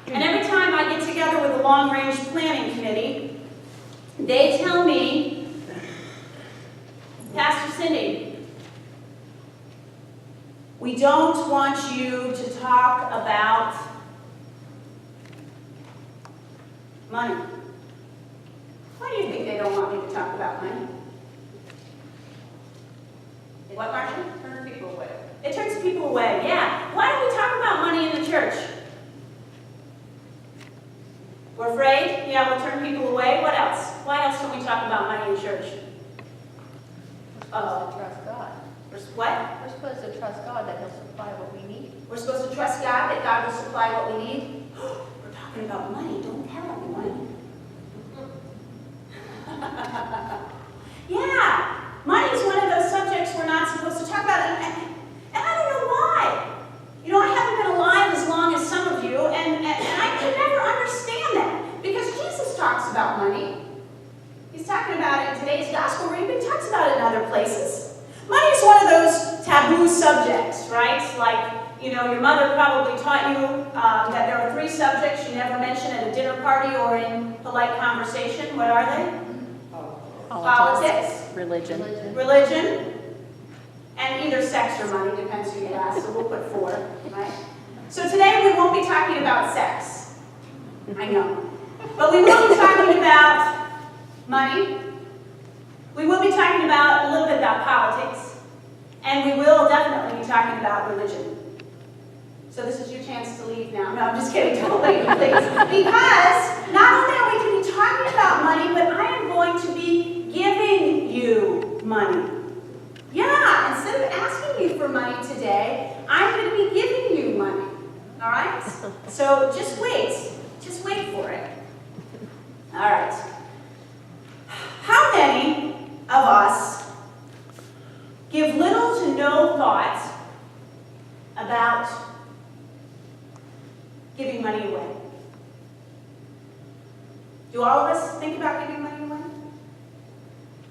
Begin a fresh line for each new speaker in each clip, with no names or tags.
And every time I get together with the long-range planning committee, they tell me, Pastor Cindy, we don't want you to talk about money. Why do you think they don't want me to talk about money? What, Marcia?
Turn people away.
It turns people away, yeah. Why don't we talk about money in the church? We're afraid? Yeah, we'll turn people away. What else? Why else don't we talk about money in church?
We're supposed to trust God.
What?
We're supposed to trust God that He'll supply what we need.
We're supposed to trust God that God will supply what we need? We're talking about money. Don't tell anyone. Yeah. Money is one of those subjects we're not supposed to talk about. And I don't know why. You know, I haven't been alive as long as some of you, and I could never understand that. Because Jesus talks about money. He's talking about it in today's gospel reading. He talks about it in other places. Money is one of those taboo subjects, right? Like, you know, your mother probably taught you that there are 3 subjects you never mention at a dinner party or in polite conversation. What are they? Politics. Religion. And either sex or money, depends who you ask, so we'll put 4, right? So today we won't be talking about sex. I know. But we will be talking about money. We will be talking about a little bit about politics. And we will definitely be talking about religion. So this is your chance to leave now. No, I'm just kidding. Don't leave, please. Because not only are we going to be talking about money, but I am going to be giving you money. Yeah, instead of asking you for money today, I'm going to be giving you money. All right? So just wait. Just wait for it. All right. How many of us give little to no thought about giving money away? Do all of us think about giving money away?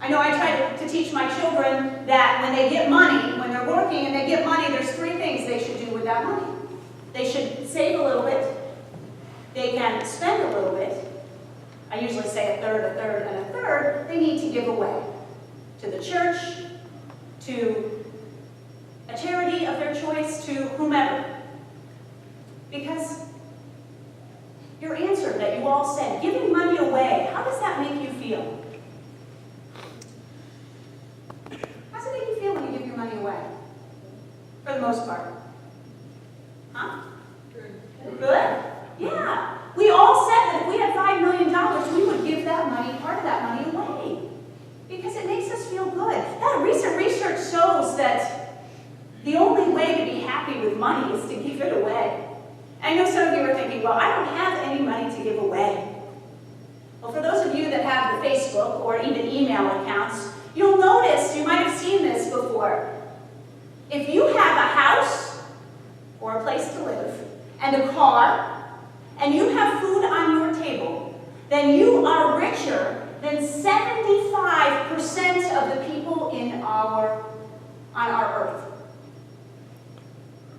I know I try to teach my children that when they get money, when they're working and they get money, there's 3 things they should do with that money. They should save a little bit. They can spend a little bit. I usually say a third, and a third they need to give away to the church, to a charity of their choice, to whomever. Because your answer that you all said, giving money away, how does that make you feel? How does it make you feel when you give your money away? For the most part. Huh? Good? Yeah. We all said that if we had $5 million, we would give that money, part of that money away. Because it makes us feel good. That recent research shows that the only way to be happy with money is to give it away. I know some of you are thinking, well, I don't have any money to give away. Well, for those of you that have the Facebook or even email accounts, you'll notice, you might have seen this before. If you have a house or a place to live and a car, and you have food on your table, then you are richer than 75% of the people on our earth.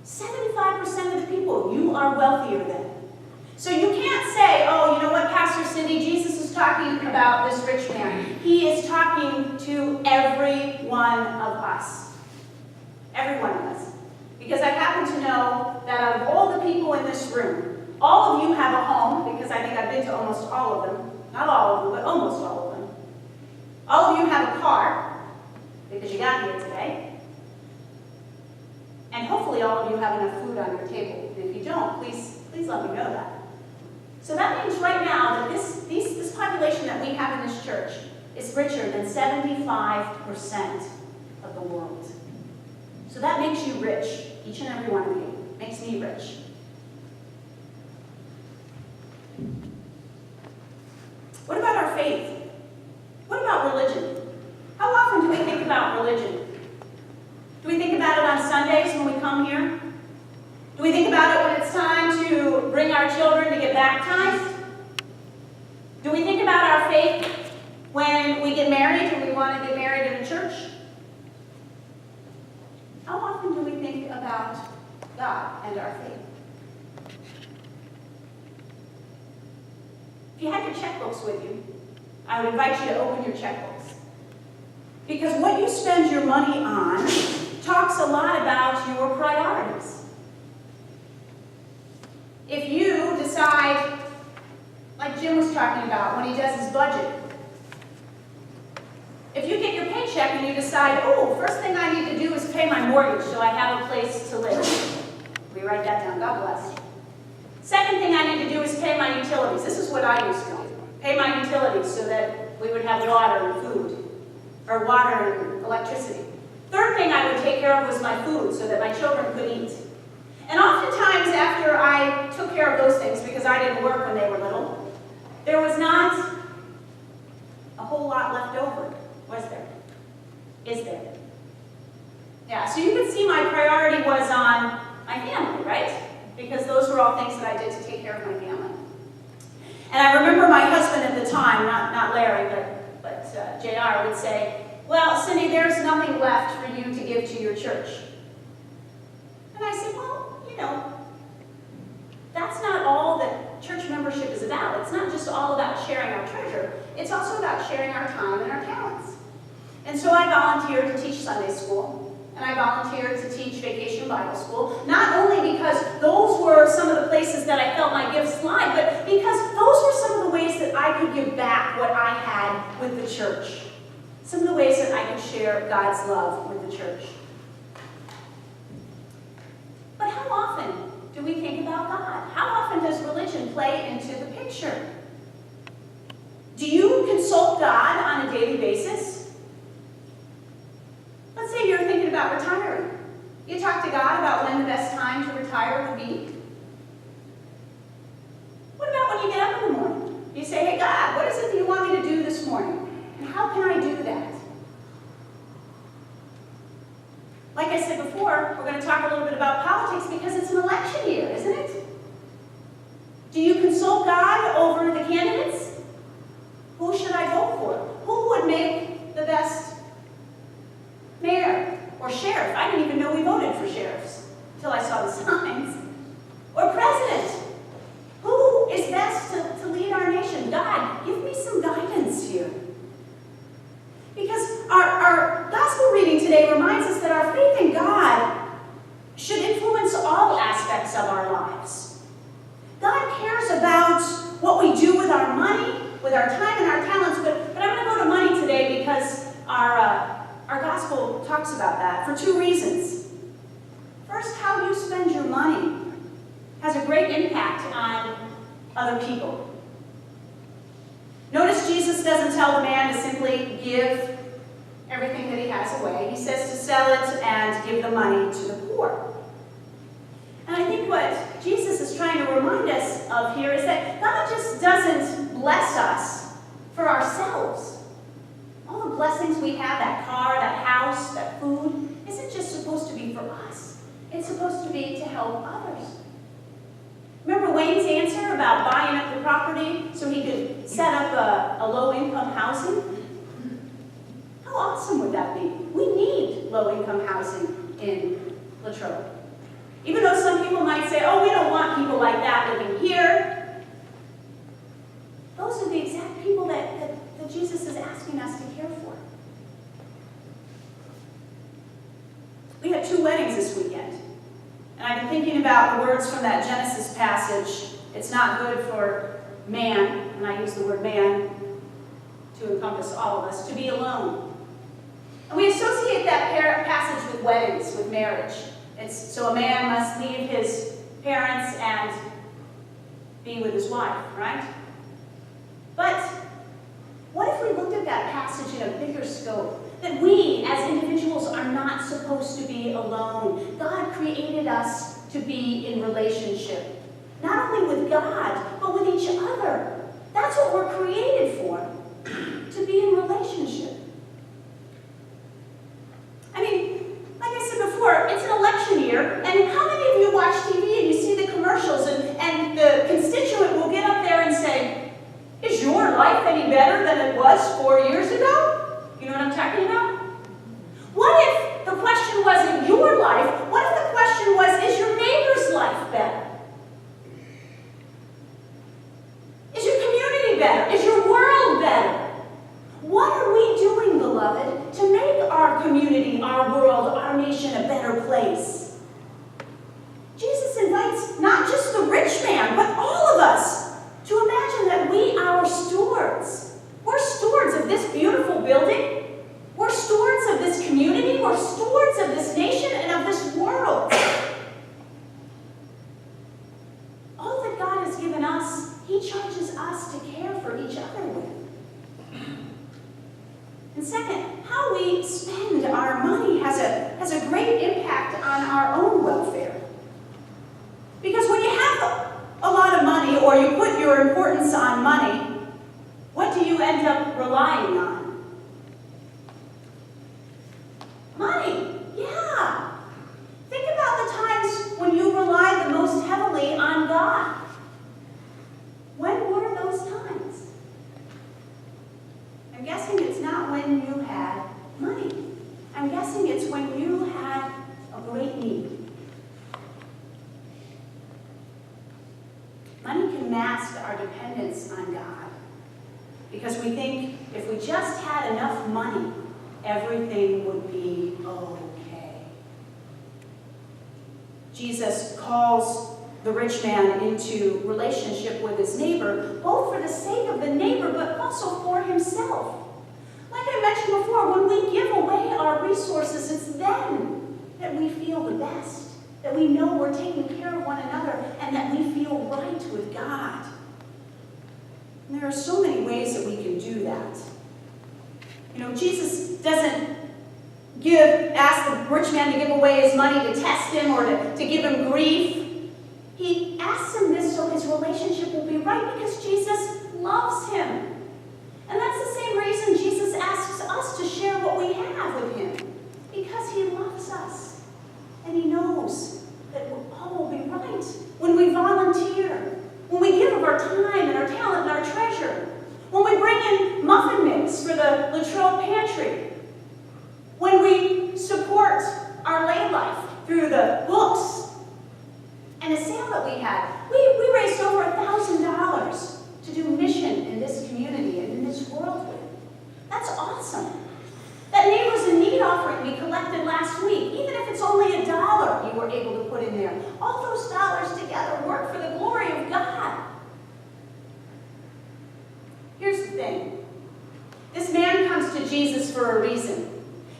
75% of the people you are wealthier than. So you can't say, oh, you know what, Pastor Cindy, Jesus is talking about this rich man. He is talking to every one of us. Every one of us. Because I happen to know that out of all the people in this room, all of you have a home, because I think I've been to almost all of them. Not all of them, but almost all of them. All of you have a car, because you got here today. And hopefully all of you have enough food on your table. And if you don't, please let me know that. So that means right now that this population that we have in this church is richer than 75% of the world. So that makes you rich, each and every one of you. Makes me rich. What about our faith? What about religion? How often do we think about religion? Do we think about it on Sundays when we come here? Do we think about it when it's time to bring our children to get baptized? Do we think about our faith when we get married and we want to get married in a church? How often do we think about God and our faith? if you had your checkbooks with you, I would invite you to open your checkbooks. Because what you spend your money on talks a lot about your priorities. If you decide, like Jim was talking about when he does his budget, if you get your paycheck and you decide, oh, first thing I need to do is pay my mortgage so I have a place to live. We write that down, God bless. Second thing I need to do is pay my utilities. This is what I used to do. Pay my utilities so that we would have water and food, or water and electricity. Third thing I would take care of was my food so that my children could eat. And oftentimes after I took care of those things, because I didn't work when they were little, there was not a whole lot left over, was there? Is there? Yeah, so you can see my priority was on my family, right? Because those were all things that I did to take care of my family. And I remember my husband at the time, not Larry, but JR would say, well, Cindy, there's nothing left for you to give to your church. And I said, well, you know, that's not all that church membership is about. It's not just all about sharing our treasure. It's also about sharing our time and our talents. And so I volunteered to teach Sunday school. And I volunteered to teach Vacation Bible School, not only because those were some of the places that I felt my gifts lied, but because those were some of the ways that I could give back what I had with the church. Some of the ways that I could share God's love with the church. But how often do we think about God? How often does religion play into the picture? Do you consult God on a daily basis? Let's say you're thinking about retiring. You talk to God about when the best time to retire would be. What about when you get up in the morning? You say, hey God, what is it that you want me to do this morning? And how can I do that? Like I said before, we're going to talk a little bit about politics because it's an election year, isn't it? Do you consult God over the candidates? Who should I vote for? Who would make the best mayor or sheriff? I didn't even know we voted for sheriffs until I saw the signs. Or president. Who is best to lead our nation? God, give me some guidance here. Because our gospel reading today reminds us that our faith in God should influence all aspects of our lives. God cares about what we do with our money, with our time and our talents, but I'm going to go to money today because our gospel talks about that for two reasons. First, how you spend your money has a great impact on other people. Notice Jesus doesn't tell the man to simply give everything that he has away. He says to sell it and give the money to the poor. And I think what Jesus is trying to remind us of here is that God just doesn't bless us for ourselves. All the blessings we have, that car, that house, that food, isn't just supposed to be for us. It's supposed to be to help others. Remember Wayne's answer about buying up the property so he could set up a low-income housing? How awesome would that be? We need low-income housing in Latrobe. Even though some people might say, oh, we don't want people like that living here. Those are the exact people that Jesus is asking us to care for. We had 2 weddings this weekend. And I've been thinking about the words from that Genesis passage. It's not good for man, and I use the word man to encompass all of us, to be alone. And we associate that passage with weddings, with marriage. So a man must leave his parents and be with his wife, right? But what if we looked at that passage in a bigger scope? That we, as individuals, are not supposed to be alone. God created us to be in relationship. Not only with God, but with each other. That's what we're created for. To be in relationship. I mean, like I said before, it's an election year, and how many of you watch TV and you see the commercials and the constituent will get up there and say, is your life any better than it was 4 years ago? You know what I'm talking about? What if the question wasn't your life? What if the question was, is your neighbor's life better? Is your community He charges us to care for each other with. And second, how we spend our money has a great impact on our own welfare. Because when you have a lot of money, or you put your importance on money, what do you end up relying on? Money, yeah. Think about the times when you relied the most heavily on God. When were those times? I'm guessing it's not when you had money. I'm guessing it's when you had a great need. Money can mask our dependence on God because we think if we just had enough money, everything would be okay. Jesus calls the rich man into relationship with his neighbor, both for the sake of the neighbor, but also for himself. Like I mentioned before, when we give away our resources, it's then that we feel the best, that we know we're taking care of one another, and that we feel right with God. And there are so many ways that we can do that. You know, Jesus doesn't ask the rich man to give away his money to test him or to give him grief. He asks him this so his relationship will be right because Jesus loves him. And that's the same reason Jesus asks us to share what we have with him. Because he loves us. And he knows that all will be right when we volunteer, when we give of our time and our talent and our treasure, when we bring in muffin mix for the Latrell Pantry, when we support our lay life through the books and a sale that we had. We raised over $1,000 to do mission in this community and in this world with. That's awesome. That Neighbors in Need offering we collected last week, even if it's only $1 you were able to put in there, all those dollars together work for the glory of God. Here's the thing. This man comes to Jesus for a reason.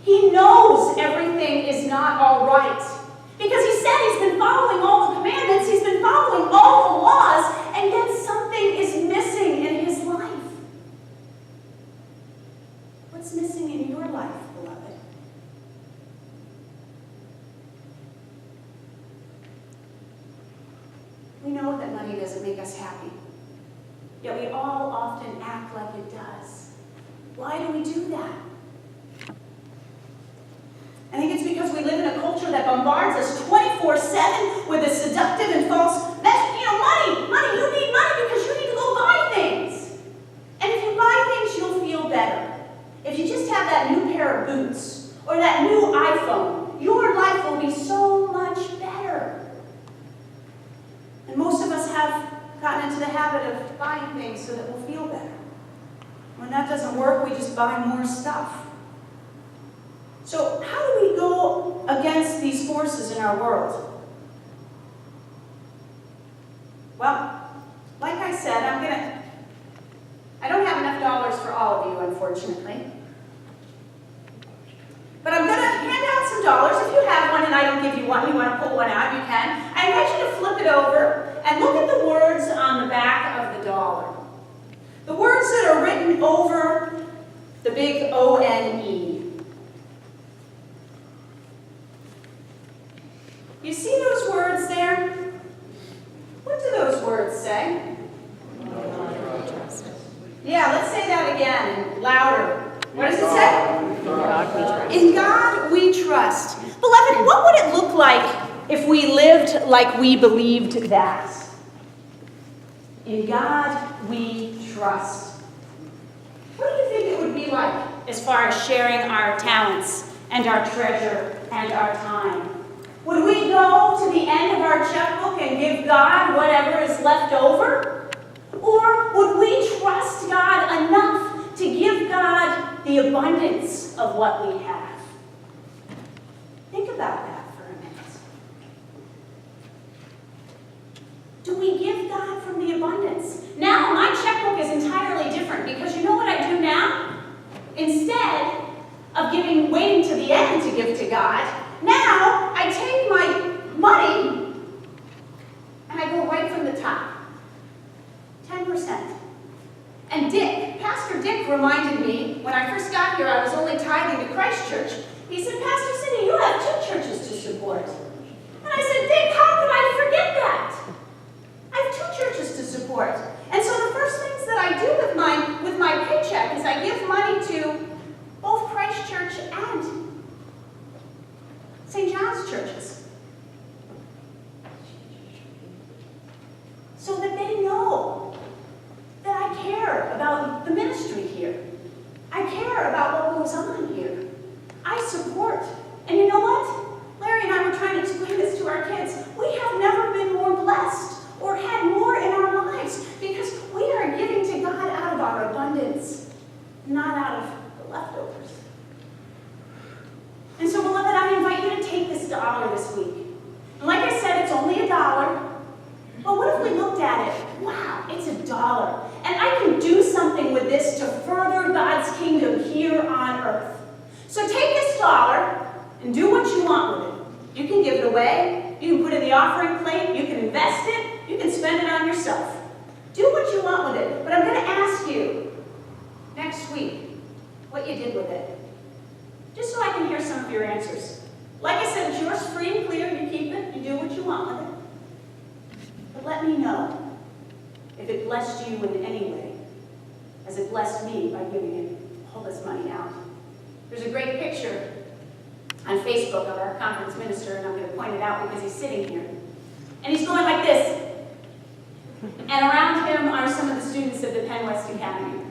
He knows everything is not all right. Because he said he's been following all the commandments, he's been following all the laws, and yet something is missing in his life. What's missing in your life, beloved? We know that money doesn't make us happy, yet we all often act like it does. Why do we do that? I think it's because we live in a culture that bombards us 24/7 with a seductive and false message. You know, money, you need money because you need to go buy things. And if you buy things, you'll feel better. If you just have that new pair of boots or that new iPhone, your life will be so much better. And most of us have gotten into the habit of buying things so that we'll feel better. When that doesn't work, we just buy more stuff. So how do we go against these forces in our world? Well, like I said, I don't have enough dollars for all of you, unfortunately. But I'm going to hand out some dollars. If you have one and I don't give you one, you want to pull one out, you can. I invite you to flip it over and look at the words on the back of the dollar. The words that are written over the big O-N-E. You see those words there? What do those words say? Yeah, let's say that again, louder. What does it say? In God we trust. Beloved, what would it look like if we lived like we believed that? In God we trust. What do you think it would be like as far as sharing our talents and our treasure and our time? Would we go to the end of our checkbook and give God whatever is left over? Or would we trust God enough to give God the abundance of what we have? Think about that for a minute. Do we give God from the abundance? Now my checkbook is entirely different because you know what I do now? Instead of waiting to the end to give to God, now I take my money and I go right from the top. $10, Dick reminded me, when I first got here, I was only tithing to Christ Church. He said, Pastor Cindy, you have 2 churches to support. And I said, Dick, how could I forget that? I have 2 churches to support. And so the first things that I do with my paycheck is I give money to both Christ Church and St. John's churches, so that they know that I care about the ministry here. I care about what goes on here. I support. And you know what? Larry and I were trying to explain this to our kids. We have never been more blessed or had more in our lives because we are giving to God out of our abundance, not out of the leftovers. And so, beloved, I invite you to take this $1 this week. And like I said, it's only $1. But what if we looked at it? Wow, it's $1. And I can do something with this to further God's kingdom here on earth. So take this $1 and do what you want with it. You can give it away. You can put it in the offering plate. You can invest it. You can spend it on yourself. Do what you want with it. But I'm going to ask you next week what you did with it. Just so I can hear some of your answers. Like I said, it's yours free and clear. You keep it. You do what you want with it. But let me know if it blessed you in any way, as it blessed me by giving it all this money out. There's a great picture on Facebook of our conference minister, and I'm going to point it out because he's sitting here. And he's going like this. And around him are some of the students of the Penn West Academy.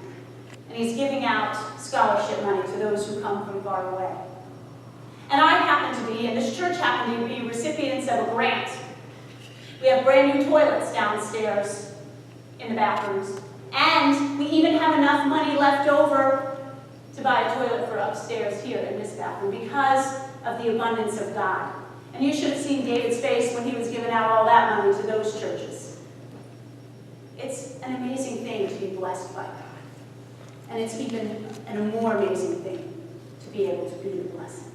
And he's giving out scholarship money to those who come from far away. And I happen to be, and this church happened to be, recipients of a grant. We have brand new toilets downstairs in the bathrooms. And we even have enough money left over to buy a toilet for upstairs here in this bathroom because of the abundance of God. And you should have seen David's face when he was giving out all that money to those churches. It's an amazing thing to be blessed by God. And it's even a more amazing thing to be able to be a blessing.